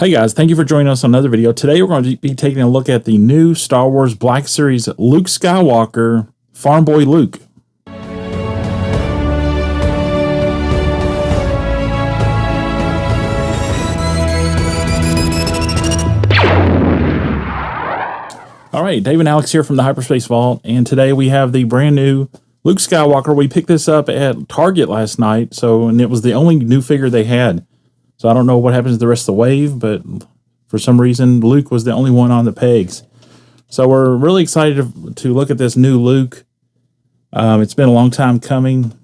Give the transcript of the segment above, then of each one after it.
Hey guys, thank you for joining us on another video. Today we're going to be taking a look at the new Star Wars Black Series Luke Skywalker, Farmboy Luke. Alright, Dave and Alex here from the Hyperspace Vault, and today we have the brand new Luke Skywalker. We picked this up at Target last night, and it was the only new figure they had. So I don't know what happens to the rest of the wave, but for some reason, Luke was the only one on the pegs. So we're really excited to look at this new Luke. It's been a long time coming.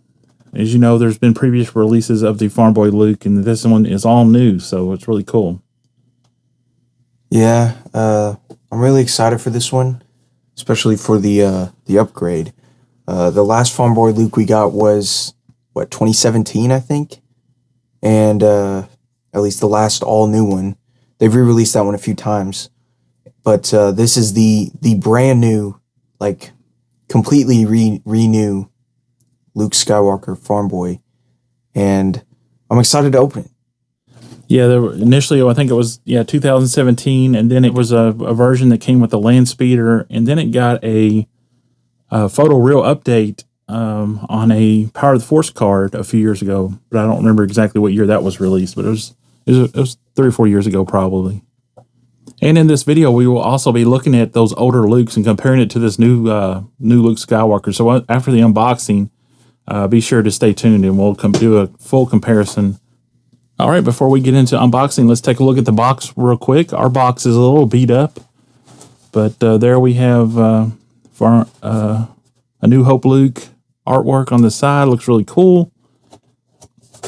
As you know, there's been previous releases of the Farmboy Luke, and this one is all new, so it's really cool. Yeah, I'm really excited for this one, especially for the upgrade. The last Farmboy Luke we got was, 2017, I think? And at least the last all-new one. They've re-released that one a few times. But this is the brand new, completely renew Luke Skywalker Farmboy. And I'm excited to open it. Yeah, initially, I think it was 2017, and then it was a version that came with the land speeder, and then it got a photo real update on a Power of the Force card a few years ago, but I don't remember exactly what year that was released, but it was 3 or 4 years ago probably. And in this video, we will also be looking at those older Lukes and comparing it to this new Luke Skywalker. So after the unboxing, be sure to stay tuned and we'll do a full comparison. All right, before we get into unboxing, let's take a look at the box real quick. Our box is a little beat up, but there we have A New Hope Luke artwork on the side. Looks really cool.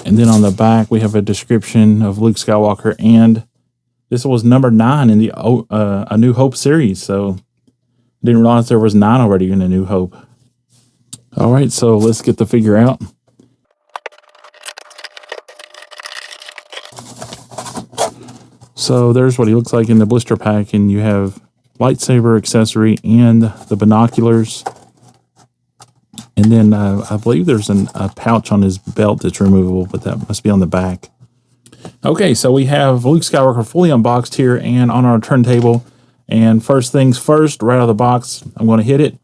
And then on the back, we have a description of Luke Skywalker, and this was number 9 in the A New Hope series, so I didn't realize there was 9 already in A New Hope. All right, so let's get the figure out. So there's what he looks like in the blister pack, and you have lightsaber accessory and the binoculars. And then I believe there's a pouch on his belt that's removable, but that must be on the back. Okay, so we have Luke Skywalker fully unboxed here and on our turntable. And first things first, right out of the box, I'm going to hit it.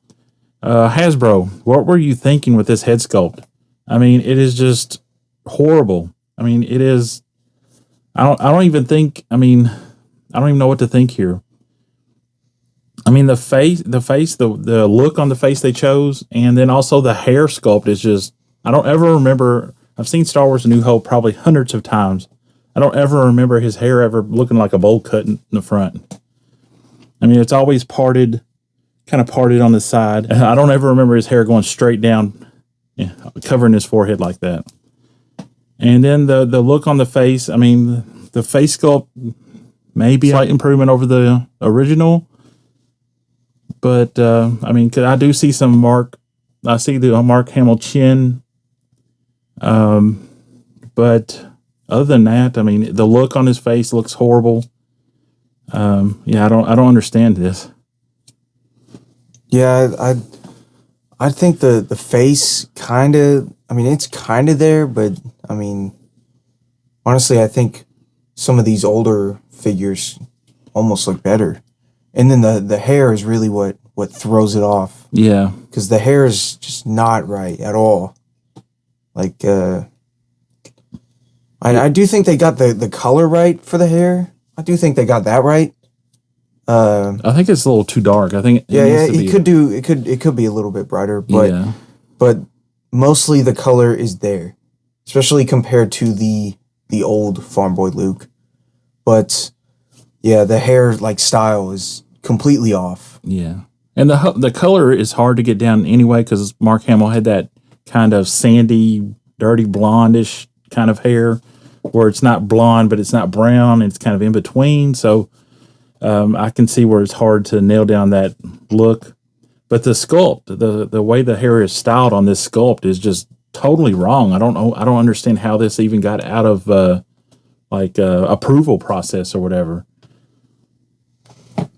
Hasbro, what were you thinking with this head sculpt? I mean, it is just horrible. I mean, it is. I don't even know what to think here. I mean, the look on the face they chose, and then also the hair sculpt is just, I don't ever remember. I've seen Star Wars A New Hope probably hundreds of times. I don't ever remember his hair ever looking like a bowl cut in the front. I mean, it's always kind of parted on the side. I don't ever remember his hair going straight down, covering his forehead like that. And then the look on the face, I mean, the face sculpt, maybe a slight improvement over the original. But, I mean, I do see I see the Mark Hamill chin. But other than that, I mean, the look on his face looks horrible. Yeah, I don't understand this. Yeah, I think the face kind of, I mean, it's kind of there, but, I mean, honestly, I think some of these older figures almost look better. And then the hair is really what throws it off. Yeah. Because the hair is just not right at all. I do think they got the color right for the hair. I do think they got that right. I think it's a little too dark. I think it could be a little bit brighter, but mostly the color is there, especially compared to the old Farmboy Luke. But yeah, the hair style is completely off. Yeah, and the color is hard to get down anyway because Mark Hamill had that kind of sandy, dirty blondish kind of hair, where it's not blonde but it's not brown. It's kind of in between. So I can see where it's hard to nail down that look. But the sculpt, the way the hair is styled on this sculpt is just totally wrong. I don't know. I don't understand how this even got out of approval process or whatever.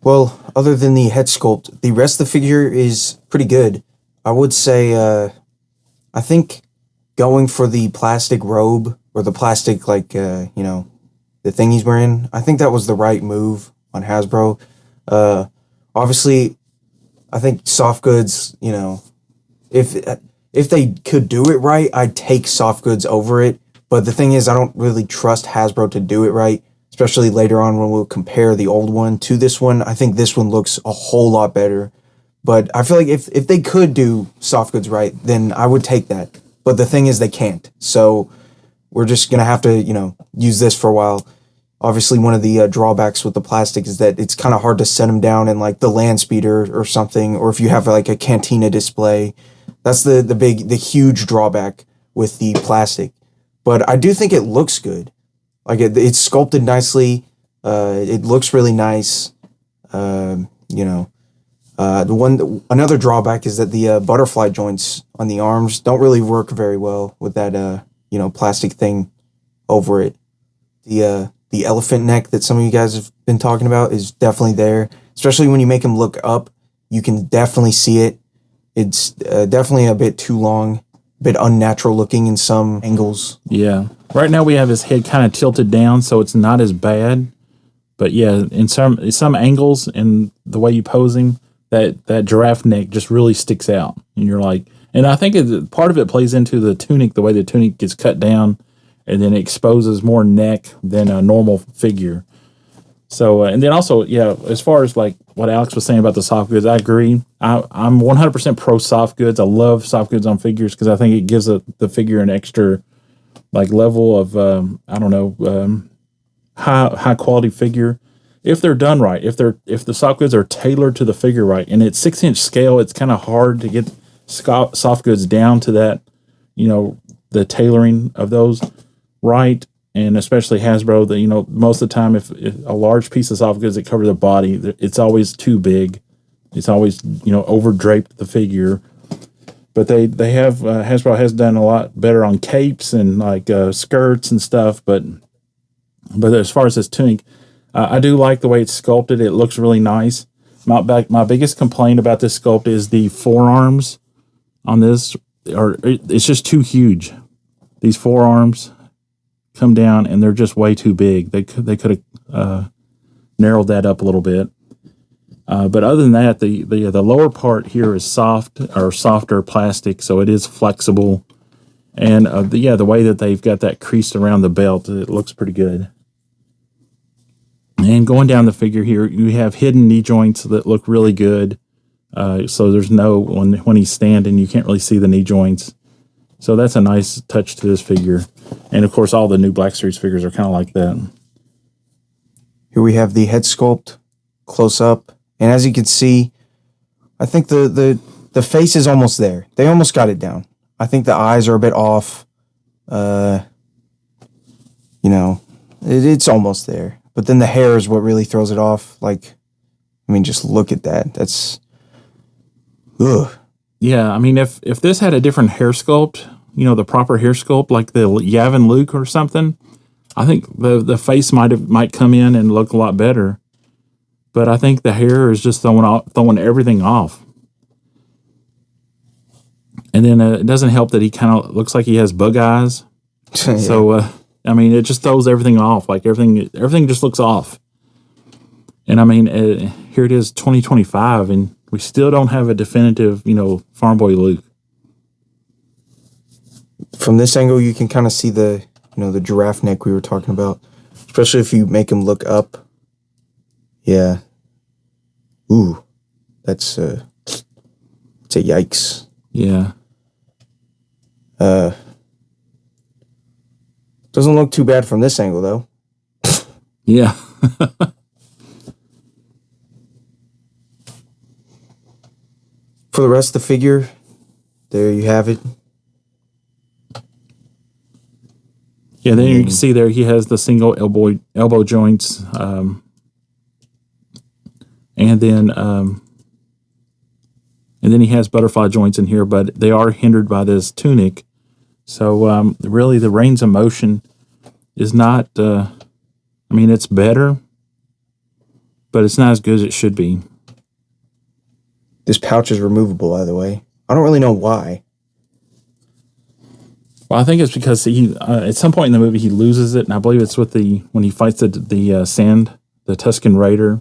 Well, other than the head sculpt, the rest of the figure is pretty good. I would say, I think going for the plastic robe or the plastic, the thing he's wearing. I think that was the right move on Hasbro. Obviously, I think soft goods, you know, if they could do it right, I'd take soft goods over it. But the thing is, I don't really trust Hasbro to do it right, especially later on when we'll compare the old one to this one. I think this one looks a whole lot better. But I feel like if they could do soft goods right, then I would take that. But the thing is, they can't. So we're just going to have to, you know, use this for a while. Obviously, one of the drawbacks with the plastic is that it's kind of hard to set them down in like the land speeder or something, or if you have like a cantina display. That's the huge drawback with the plastic. But I do think it looks good. Like it's sculpted nicely. It looks really nice. You know, another drawback is that the butterfly joints on the arms don't really work very well with that you know, plastic thing over it. The elephant neck that some of you guys have been talking about is definitely there, especially when you make him look up. You can definitely see it. It's definitely a bit too long, a bit unnatural looking in some angles. Yeah. Right now we have his head kind of tilted down, so it's not as bad. But yeah, in some angles and the way you pose him, that giraffe neck just really sticks out. And you're like, and I think part of it plays into the tunic, the way the tunic gets cut down, and then it exposes more neck than a normal figure. So, and then also, yeah, as far as like what Alex was saying about the soft goods, I agree. I'm 100% pro soft goods. I love soft goods on figures because I think it gives the figure an extra like level of, I don't know, high quality figure. If they're done right, if the soft goods are tailored to the figure right, and it's 6-inch scale, it's kind of hard to get soft goods down to that, you know, the tailoring of those right. And especially Hasbro, you know, most of the time, if a large piece of soft goods that cover the body, it's always too big. It's always, you know, over draped the figure. But they have Hasbro has done a lot better on capes and like skirts and stuff. But as far as this tunic, I do like the way it's sculpted. It looks really nice. My biggest complaint about this sculpt is the forearms on this, it's just too huge. These forearms come down and they're just way too big. They could have narrowed that up a little bit. But other than that, the lower part here is softer plastic, so it is flexible. And the way that they've got that crease around the belt, it looks pretty good. And going down the figure here, you have hidden knee joints that look really good. So there's when he's standing, you can't really see the knee joints. So that's a nice touch to this figure. And of course, all the new Black Series figures are kind of like that. Here we have the head sculpt close up. And as you can see, I think the face is almost there. They almost got it down. I think the eyes are a bit off. You know, it's almost there. But then the hair is what really throws it off. Like, I mean, just look at that. That's, ugh. Yeah, I mean, if this had a different hair sculpt, you know, the proper hair sculpt, like the Yavin Luke or something, I think the face might come in and look a lot better. But I think the hair is just throwing everything off. And then it doesn't help that he kind of looks like he has bug eyes. Yeah. So, I mean, it just throws everything off. Like everything just looks off. And I mean, here it is, 2025, and we still don't have a definitive, you know, Farmboy Luke. From this angle, you can kind of see the giraffe neck we were talking about, especially if you make him look up. Yeah. Ooh, it's a yikes. Yeah. Doesn't look too bad from this angle though. Yeah. For the rest of the figure, there you have it. Yeah, then you can see there he has the single elbow joints, and then he has butterfly joints in here, but they are hindered by this tunic. So really, the range of motion is not. I mean, it's better, but it's not as good as it should be. This pouch is removable, by the way. I don't really know why. Well, I think it's because he at some point in the movie he loses it, and I believe it's with when he fights the Tusken Raider.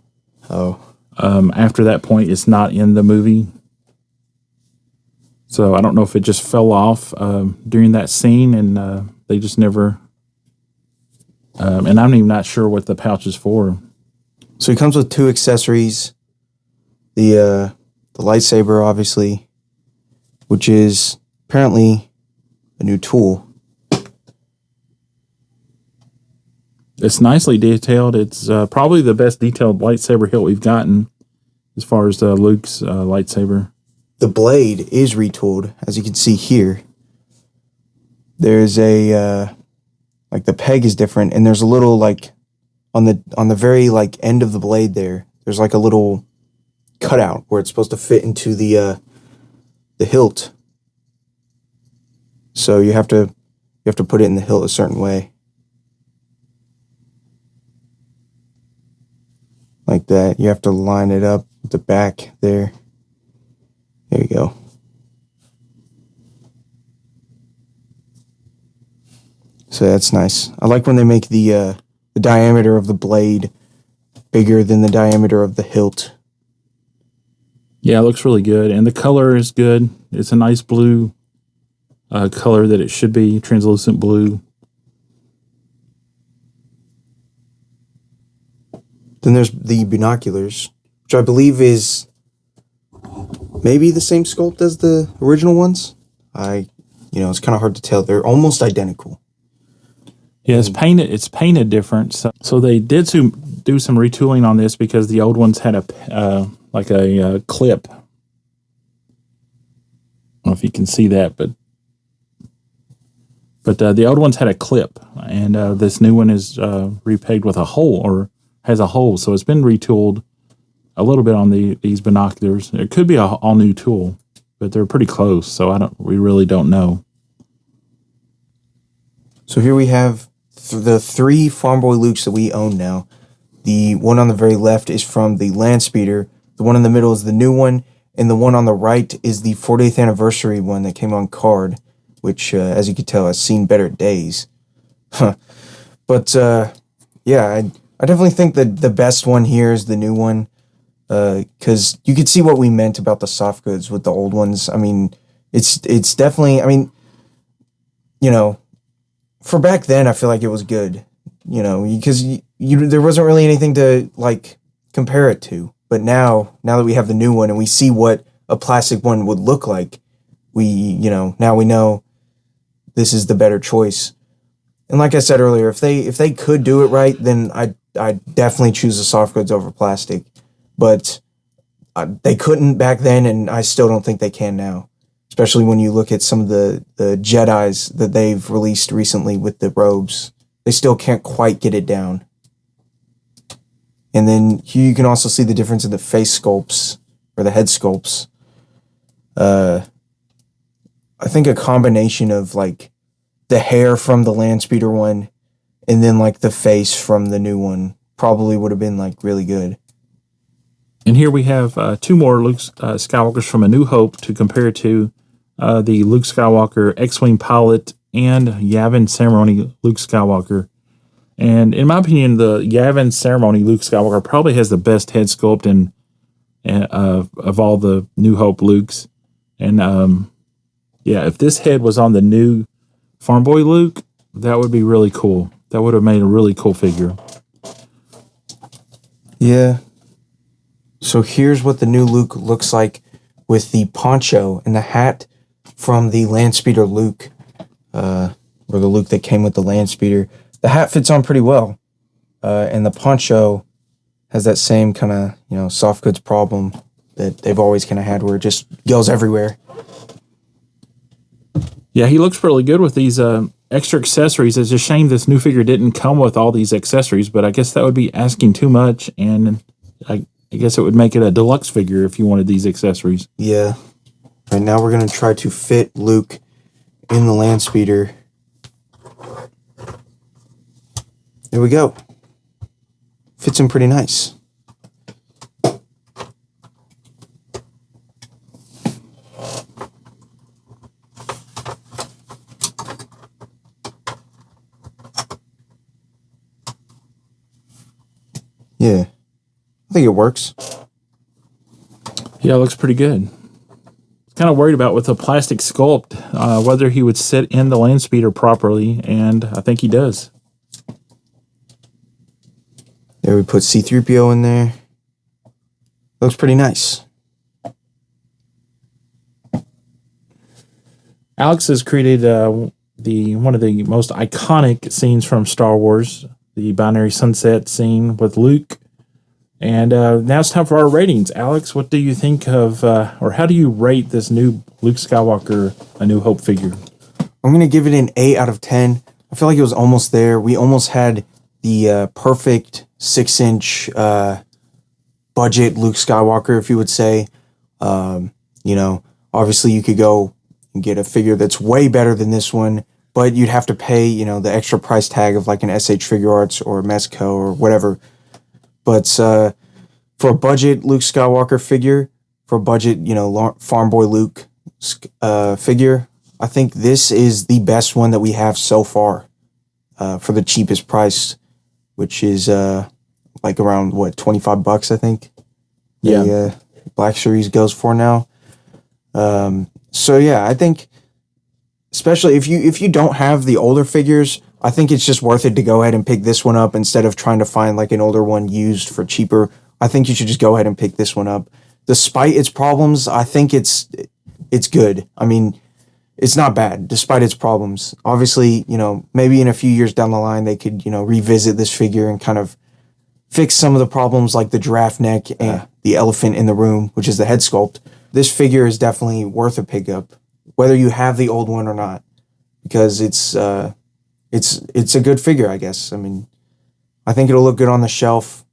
Oh. After that point, it's not in the movie. So I don't know if it just fell off during that scene, and they just never. And I'm even not sure what the pouch is for. So he comes with 2 accessories. The lightsaber, obviously, which is apparently a new tool. It's nicely detailed. It's probably the best detailed lightsaber hilt we've gotten as far as Luke's lightsaber. The blade is retooled, as you can see here. There's a like the peg is different, and there's a little like on the very like end of the blade there. There's like a little cutout where it's supposed to fit into the hilt. So you have to put it in the hilt a certain way. Like that. You have to line it up with the back there. There you go. So that's nice. I like when they make the diameter of the blade bigger than the diameter of the hilt. Yeah, it looks really good. And the color is good. It's a nice blue color that it should be, translucent blue. Then there's the binoculars, which I believe is maybe the same sculpt as the original ones. It's kind of hard to tell. They're almost identical. Yeah, it's painted different. So they did do some retooling on this because the old ones had a clip. I don't know if you can see that, but the old ones had a clip, and this new one is repegged with a hole, or has a hole. So it's been retooled a little bit on these binoculars. It could be a all new tool, but they're pretty close. So we really don't know. So here we have the 3 Farmboy Lukes that we own now. The one on the very left is from the Landspeeder. The one in the middle is the new one. And the one on the right is the 40th anniversary one that came on card, which, as you can tell, has seen better days. But, yeah, I definitely think that the best one here is the new one. Because you could see what we meant about the soft goods with the old ones. I mean, it's definitely, for back then, I feel like it was good, because there wasn't really anything to like compare it to. But now that we have the new one and we see what a plastic one would look like, now we know this is the better choice. And like I said earlier, if they could do it right, then I'd definitely choose the soft goods over plastic. But they couldn't back then, and I still don't think they can now. Especially when you look at some of the Jedis that they've released recently with the robes. They still can't quite get it down. And then here you can also see the difference in the face sculpts, or the head sculpts. I think a combination of like the hair from the Landspeeder one and then like the face from the new one probably would have been like really good. And here we have 2 more Luke Skywalkers from A New Hope to compare to the Luke Skywalker X-Wing pilot and Yavin Ceremony Luke Skywalker. And in my opinion, the Yavin Ceremony Luke Skywalker probably has the best head sculpt of all the New Hope Lukes. And if this head was on the new Farmboy Luke, that would be really cool. That would have made a really cool figure. Yeah. So here's what the new Luke looks like with the poncho and the hat from the Landspeeder Luke, or the Luke that came with the Landspeeder. The hat fits on pretty well, and the poncho has that same kind of soft goods problem that they've always kind of had, where it just goes everywhere. Yeah, he looks really good with these extra accessories. It's a shame this new figure didn't come with all these accessories, but I guess that would be asking too much, and I guess it would make it a deluxe figure if you wanted these accessories. Yeah. Right now we're going to try to fit Luke in the Landspeeder. There we go. Fits him pretty nice. Yeah, I think it works. Yeah, it looks pretty good. Kind of worried about with the plastic sculpt, whether he would sit in the land speeder properly, and I think he does. There we put C-3PO in there. Looks pretty nice. Alex has created one of the most iconic scenes from Star Wars, the binary sunset scene with Luke. And now it's time for our ratings. Alex, what do you think of, or how do you rate this new Luke Skywalker A New Hope figure? I'm going to give it an 8 out of 10. I feel like it was almost there. We almost had the perfect 6-inch budget Luke Skywalker, if you would say. You know, obviously you could go and get a figure that's way better than this one, but you'd have to pay, you know, the extra price tag of like an SH Figure Arts or Mezco or whatever. But for a budget Luke Skywalker figure, for a budget, you know, Farmboy Luke figure, I think this is the best one that we have so far for the cheapest price, which is like around, what, $25, I think? Yeah. The Black Series goes for now. So yeah, I think, especially if you don't have the older figures, I think it's just worth it to go ahead and pick this one up instead of trying to find like an older one used for cheaper. I think you should just go ahead and pick this one up. Despite its problems, I think it's good. I mean, it's not bad despite its problems. Obviously, you know, maybe in a few years down the line they could, you know, revisit this figure and kind of fix some of the problems like the giraffe neck and the elephant in the room, which is the head sculpt. This figure is definitely worth a pickup, whether you have the old one or not, because it's a good figure, I guess. I mean, I think it'll look good on the shelf,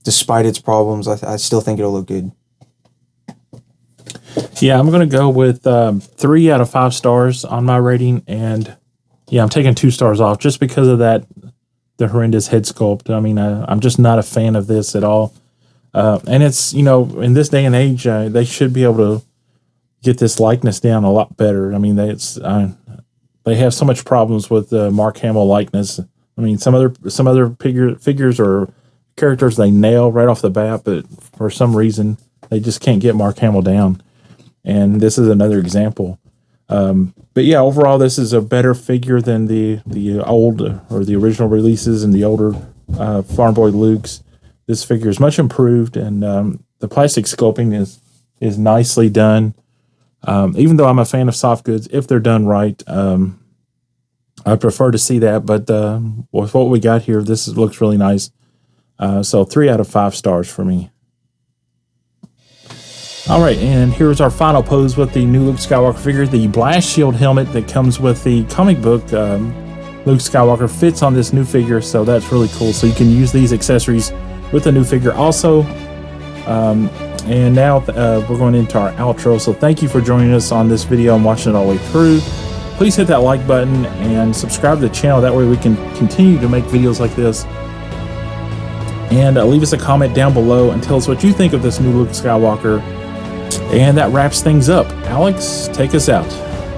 despite its problems. I still think it'll look good. Yeah, I'm going to go with 3 out of 5 stars on my rating, and yeah, I'm taking 2 stars off just because of the horrendous head sculpt. I mean, I'm just not a fan of this at all. And it's, you know, in this day and age, they should be able to get this likeness down a lot better. I mean, they have so much problems with the Mark Hamill likeness. I mean, some other figures or characters they nail right off the bat, but for some reason they just can't get Mark Hamill down. And this is another example. But yeah, overall, this is a better figure than the old or the original releases and the older Farmboy Lukes. This figure is much improved, and the plastic sculpting is nicely done. Even though I'm a fan of soft goods, if they're done right, I prefer to see that. But with what we got here, looks really nice. So 3 out of 5 stars for me. All right, and here's our final pose with the new Luke Skywalker figure. The blast shield helmet that comes with the comic book Luke Skywalker fits on this new figure, so that's really cool. So you can use these accessories with the new figure also. And now we're going into our outro. So thank you for joining us on this video and watching it all the way through. Please hit that like button and subscribe to the channel. That way we can continue to make videos like this. And leave us a comment down below and tell us what you think of this new Luke Skywalker. And that wraps things up. Alex, take us out.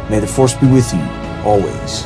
May the Force be with you, always.